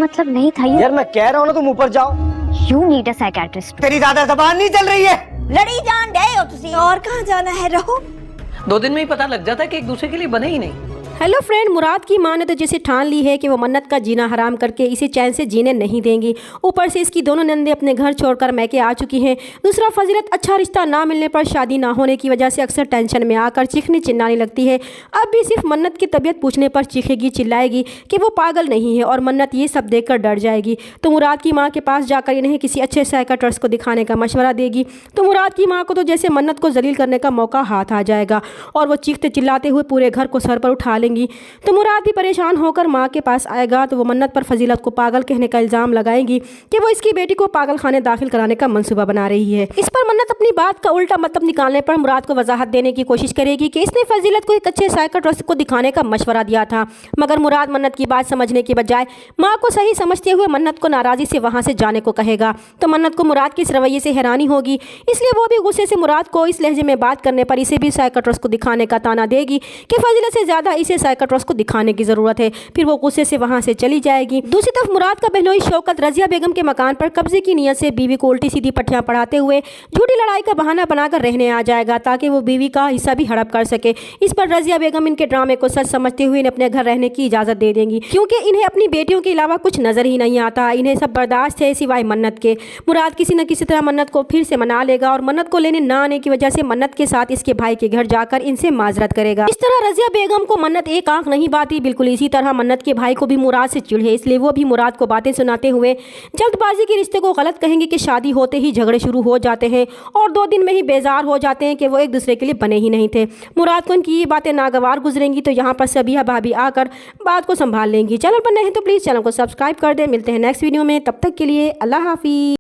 मतलब नहीं था ये। यार मैं कह रहा हूँ ना तुम ऊपर जाओ। You need a psychiatrist. तेरी ज्यादा जबान नहीं चल रही है। लड़ी जान गए हो तुसी, और कहाँ जाना है, रहो। 2 दिन में ही पता लग जाता है कि एक दूसरे के लिए बने ही नहीं। हेलो फ्रेंड, मुराद की माँ ने तो जैसे ठान ली है कि वो मन्नत का जीना हराम करके इसे चैन से जीने नहीं देंगी। ऊपर से इसकी दोनों नंदे अपने घर छोड़कर मैके आ चुकी हैं। दूसरा, फजीलत अच्छा रिश्ता ना मिलने पर शादी ना होने की वजह से अक्सर टेंशन में आकर चीखने चिल्लाने लगती है। अब भी सिर्फ मन्नत की तबीयत पूछने पर चीखेगी चिल्लाएगी कि वो पागल नहीं है, और मन्नत ये सब देखकर डर जाएगी। तो मुराद की माँ के पास जाकर इन्हें किसी अच्छे साइकियाट्रिस्ट को दिखाने का मशवरा देगी। तो मुराद की माँ को तो जैसे मन्नत को जलील करने का मौका हाथ आ जाएगा और वो चीखते चिल्लाते हुए पूरे घर को सर पर उठा लेंगी। तो मुराद भी परेशान होकर माँ के पास आएगा तो वो मन्नत पर फजीलत को पागल कहने का इल्ज़ाम लगाएंगी कि वो इसकी बेटी को पागल खाने दाखिल कराने का मंसूबा बना रही है। इस पर मन्नत अपनी बात का उल्टा मतलब निकालने पर मुराद को वजाहत देने की कोशिश करेगी कि इसने फजीलत को एक अच्छे साइकियाट्रिस्ट को दिखाने का मशवरा दिया था। मगर मुराद मन्नत की बात समझने के बजाय माँ को सही समझते हुए मन्नत को नाराज़ी से वहाँ से जाने को कहेगा। तो मन्नत को मुराद के इस रवैये से हैरानी होगी, इसलिए वो भी गुस्से से मुराद को इस लहजे में बात करने पर इसे भी साइकियाट्रिस्ट को दिखाने का ताना देगी कि फजीलत से ज़्यादा इसे साइकियाट्रिस्ट को दिखाने की ज़रूरत है। फिर वो गुस्से से वहाँ से चली जाएगी। दूसरी तरफ मुराद का बहनोई शौकत रज़िया बेगम के मकान पर कब्जे की नीयत से बीवी को उल्टी सीधी पट्टियाँ पढ़ाते हुए झूठी लड़ाई का बहाना बनाकर रहने आ जाएगा ताकि वो बीवी का हिस्सा भी हड़प कर सके। इस पर रज़िया बेगम इनके ड्रामे को सच समझते हुए इन्हें अपने घर रहने की इजाज़त दे देंगी, क्योंकि इन्हें अपनी बेटियों के अलावा कुछ नज़र ही नहीं आता। इन्हें सब बर्दाश्त है सिवाय मन्नत के। मुराद किसी न किसी तरह मन्नत को फिर से मना लेगा और मन्नत को लेने ना आने की वजह से मन्नत के साथ इसके भाई के घर जाकर इनसे माजरत करेगा। इस तरह रज़िया बेगम को मन्नत एक आंख नहीं बाती। बिल्कुल इसी तरह मन्नत के भाई को भी मुराद से चिढ़ है, इसलिए वो भी मुराद को बातें सुनाते हुए जल्दबाजी के रिश्ते को गलत कहेंगे कि शादी होते ही झगड़े शुरू हो जाते हैं और 2 दिन में ही बेजार हो जाते हैं कि वो एक दूसरे के लिए बने ही नहीं थे। मुराद को उनकी ये बातें नागवार गुजरेंगी तो यहाँ पर सबिया भाभी आकर बात को संभाल लेंगी। चैनल पर नए हैं तो प्लीज़ चैनल को सब्सक्राइब कर दें। मिलते हैं नेक्स्ट वीडियो में, तब तक के लिए अल्लाह हाफिज़।